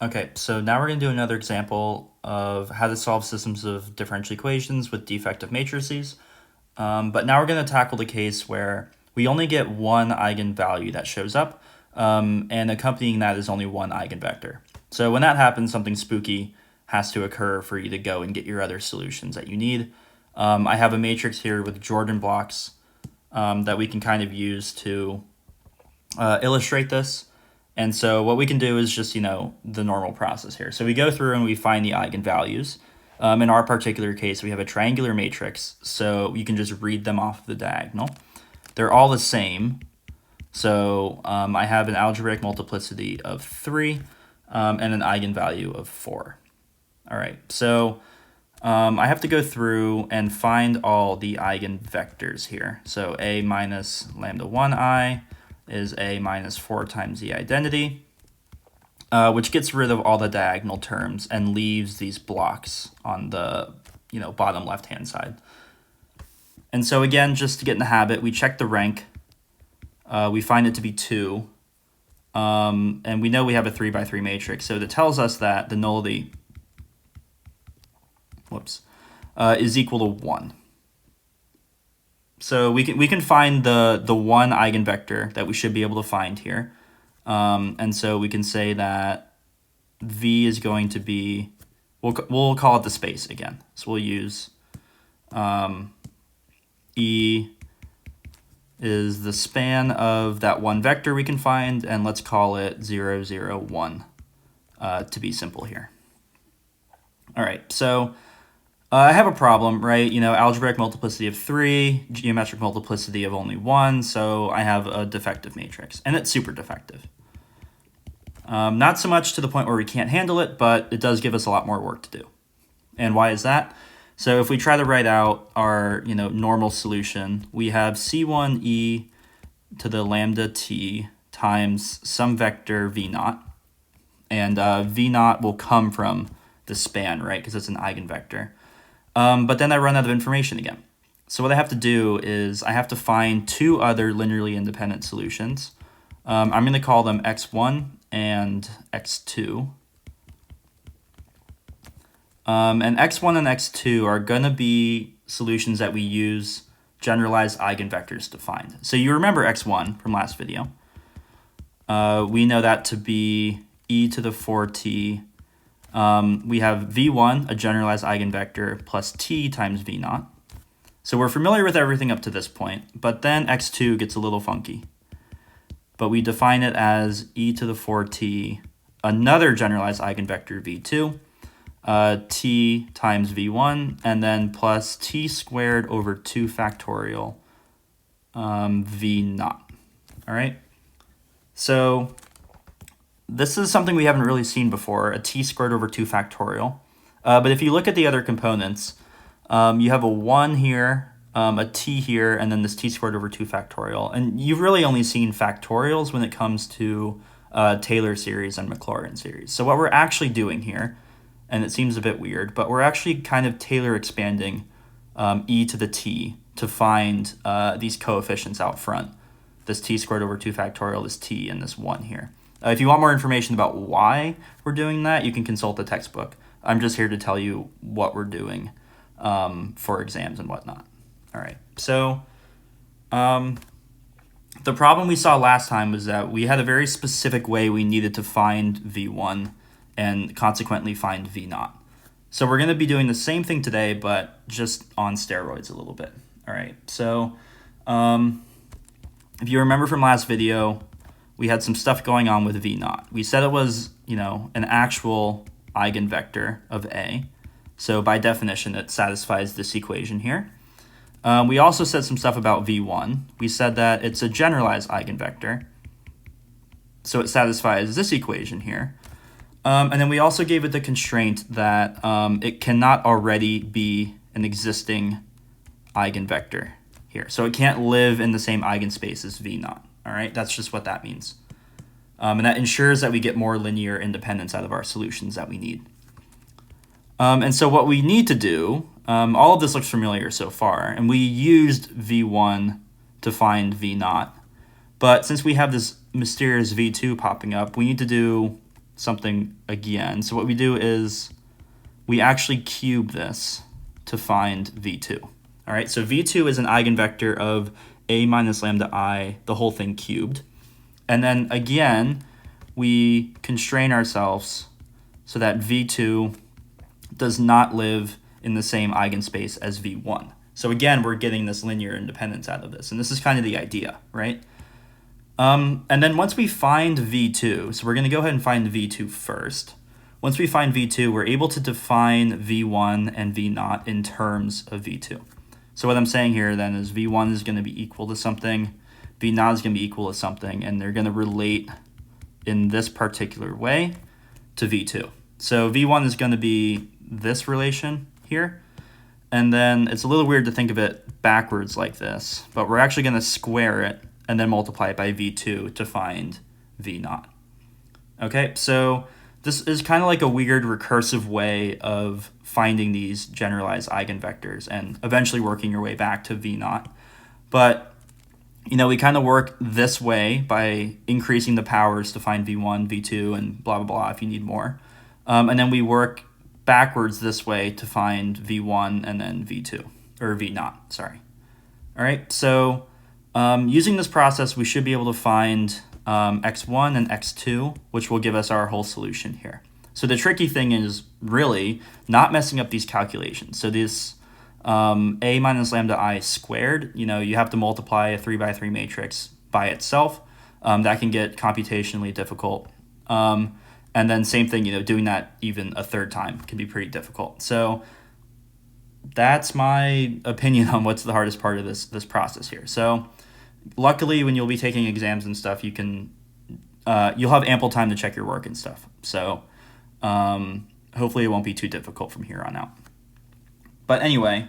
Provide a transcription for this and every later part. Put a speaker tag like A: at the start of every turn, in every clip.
A: Okay, so now we're going to do another example of how to solve systems of differential equations with defective matrices. But now we're going to tackle the case where we only get one eigenvalue that shows up, and accompanying that is only one eigenvector. So when that happens, something spooky has to occur for you to go and get your other solutions that you need. I have a matrix here with Jordan blocks that we can kind of use to illustrate this. And so what we can do is just, the normal process here. So we go through and we find the eigenvalues. In our particular case, we have a triangular matrix, so you can just read them off the diagonal. They're all the same. So I have an algebraic multiplicity of 3 and an eigenvalue of 4. All right, so I have to go through and find all the eigenvectors here. So a minus lambda 1I is a minus 4 times the identity, which gets rid of all the diagonal terms and leaves these blocks on the bottom left-hand side. And so again, just to get in the habit, we check the rank. We find it to be 2. And we know we have a 3 by 3 matrix, so that tells us that the nullity is equal to 1. So we can find the one eigenvector that we should be able to find here. And so we can say that V is going to be, we'll call it the space again. So we'll use E is the span of that one vector we can find, and let's call it 0, 0, 1 to be simple here. All right, so I have a problem, right? Algebraic multiplicity of 3, geometric multiplicity of only 1, so I have a defective matrix, and it's super defective. Not so much to the point where we can't handle it, but it does give us a lot more work to do. And why is that? So if we try to write out our normal solution, we have C1e to the lambda t times some vector v naught, and v naught will come from the span, right? Because it's an eigenvector. But then I run out of information again. So what I have to do is I have to find 2 other linearly independent solutions. I'm going to call them x1 and x2. And x1 and x2 are going to be solutions that we use generalized eigenvectors to find. So you remember x1 from last video. We know that to be e to the 4t. We have v1, a generalized eigenvector, plus t times v naught. So we're familiar with everything up to this point, but then x2 gets a little funky. But we define it as e to the 4t, another generalized eigenvector v2, t times v1, and then plus t squared over 2 factorial v naught. All right, so this is something we haven't really seen before, a t squared over 2 factorial. But if you look at the other components, you have a 1 here, a t here, and then this t squared over 2 factorial. And you've really only seen factorials when it comes to Taylor series and Maclaurin series. So what we're actually doing here, and it seems a bit weird, but we're actually kind of Taylor expanding e to the t to find these coefficients out front. This t squared over 2 factorial, this t, and this 1 here. If you want more information about why we're doing that, you can consult the textbook. I'm just here to tell you what we're doing for exams and whatnot. All right, so the problem we saw last time was that we had a very specific way we needed to find V1 and consequently find V naught. So we're going to be doing the same thing today, but just on steroids a little bit. All right, so if you remember from last video, we had some stuff going on with V naught. We said it was, an actual eigenvector of A. So by definition, it satisfies this equation here. We also said some stuff about V1. We said that it's a generalized eigenvector. So it satisfies this equation here. And then we also gave it the constraint that it cannot already be an existing eigenvector here. So it can't live in the same eigenspace as V naught. All right, that's just what that means. And that ensures that we get more linear independence out of our solutions that we need. And so what we need to do, all of this looks familiar so far, and we used V1 to find V naught. But since we have this mysterious V2 popping up, we need to do something again. So what we do is we actually cube this to find v2. All right, so v2 is an eigenvector of a minus lambda I, the whole thing cubed. And then again, we constrain ourselves so that v2 does not live in the same eigenspace as v1. So again, we're getting this linear independence out of this. And this is kind of the idea, right? And then once we find v2, so we're going to go ahead and find v2 first. Once we find v2, we're able to define v1 and v0 in terms of v2. So what I'm saying here then is v1 is going to be equal to something, v0 is going to be equal to something, and they're going to relate in this particular way to v2. So v1 is going to be this relation here, and then it's a little weird to think of it backwards like this, but we're actually going to square it and then multiply it by v2 to find v0. Okay, so this is kind of like a weird recursive way of finding these generalized eigenvectors and eventually working your way back to v0. But, you know, we kind of work this way by increasing the powers to find v1, v2, and blah, blah, blah if you need more. And then we work backwards this way to find v1 and then v2, or v0, sorry. All right, so using this process, we should be able to find x1 and x2, which will give us our whole solution here. So the tricky thing is really not messing up these calculations. So this a minus lambda I squared, you know, you have to multiply a 3x3 matrix by itself. That can get computationally difficult. And then same thing, you know, doing that even a third time can be pretty difficult. So that's my opinion on what's the hardest part of this process here. So luckily, when you'll be taking exams and stuff, you can you'll have ample time to check your work and stuff. So hopefully it won't be too difficult from here on out. But anyway,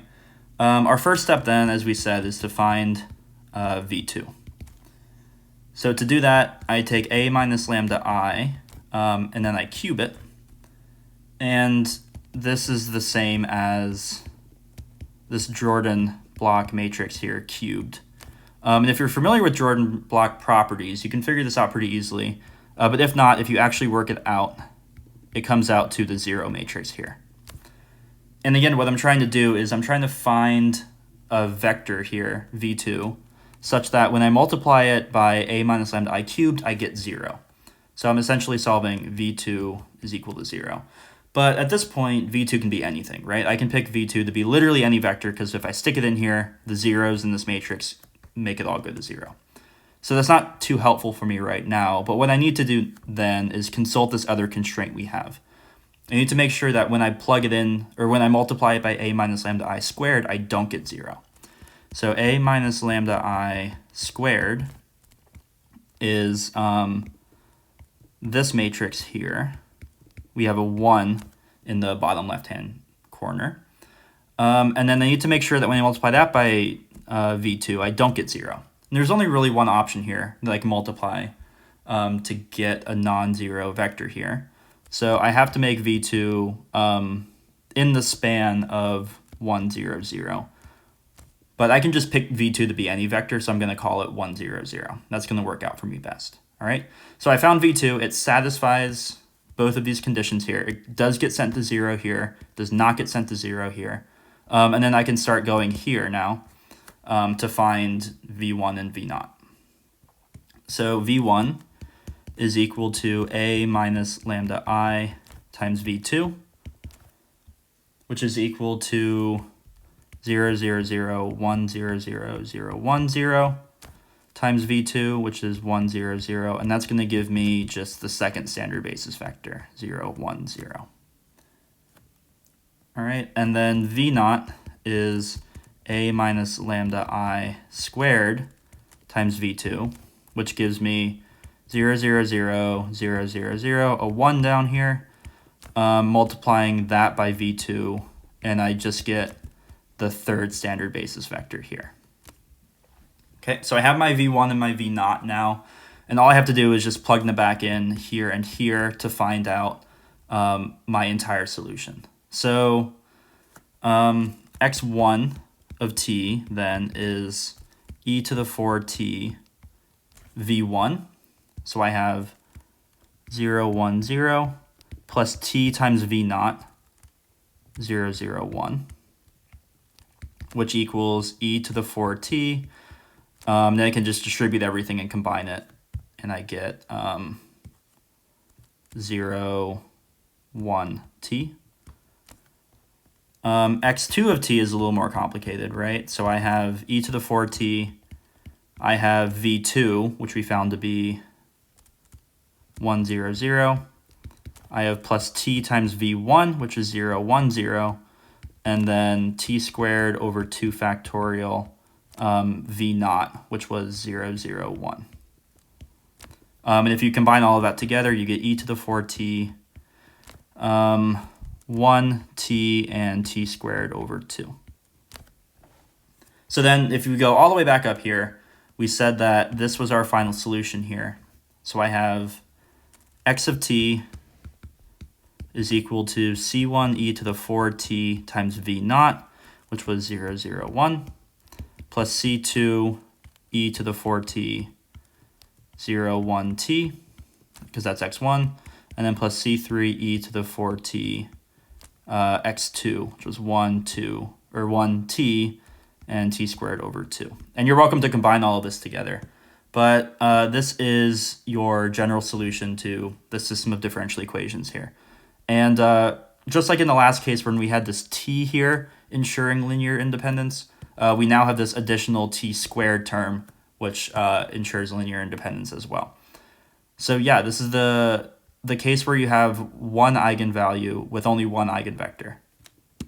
A: our first step then, as we said, is to find v2. So to do that, I take a minus lambda I, and then I cube it. And this is the same as this Jordan block matrix here cubed. And if you're familiar with Jordan block properties, you can figure this out pretty easily. But if not, if you actually work it out, it comes out to the 0 matrix here. And again, what I'm trying to do is I'm trying to find a vector here, v2, such that when I multiply it by a minus lambda I cubed, I get 0. So I'm essentially solving v2 is equal to 0. But at this point, v2 can be anything, right? I can pick v2 to be literally any vector, because if I stick it in here, the zeros in this matrix make it all go to 0. So that's not too helpful for me right now, but what I need to do then is consult this other constraint we have. I need to make sure that when I plug it in, or when I multiply it by a minus lambda I squared, I don't get 0. So a minus lambda I squared is this matrix here. We have a 1 in the bottom left-hand corner. And then I need to make sure that when I multiply that by v2, I don't get 0. And there's only really one option here that I can multiply to get a non-zero vector here. So I have to make v2 in the span of 1, 0, 0. But I can just pick v2 to be any vector, so I'm going to call it 1, 0, 0. That's going to work out for me best. All right. So I found v2. It satisfies both of these conditions here. It does get sent to 0 here, does not get sent to 0 here. And then I can start going here now to find v1 and v0. So v1 is equal to a minus lambda I times v2, which is equal to 0, 0, 0, 1, 0, 0, 0, 1, 0 times v2, which is 1, 0, 0, and that's going to give me just the second standard basis vector, 0, 1, 0. All right, and then v0 is a minus lambda I squared times v2, which gives me 0, 0, 0, 0, 0, 0, a 1 down here, multiplying that by v2, and I just get the third standard basis vector here. Okay, so I have my v1 and my v0 now, and all I have to do is just plug them back in here and here to find out my entire solution. So x1 of t then is e to the 4t v1. So I have 0, 1, 0, plus t times v naught, 0, 0, 1, which equals e to the 4t. Then I can just distribute everything and combine it, and I get 0, 1 t. X2 of t is a little more complicated, right? So I have e to the 4t. I have v2, which we found to be 1, 0, 0. I have plus t times v1, which is 0, 1, 0. And then t squared over 2 factorial v naught, which was 0, 0, 1. And if you combine all of that together, you get e to the 4t, 1t, and t squared over 2. So then if we go all the way back up here, we said that this was our final solution here. So I have x of t is equal to c1 e to the 4t times v naught, which was 0, 0, 1, plus c2 e to the 4t 0, 1t, because that's x1, and then plus c3 e to the 4t x2, which was 1, 2, or 1t, and t squared over 2. And you're welcome to combine all of this together. But this is your general solution to the system of differential equations here. And just like in the last case when we had this t here ensuring linear independence, we now have this additional t squared term, which ensures linear independence as well. So yeah, this is the case where you have one eigenvalue with only one eigenvector.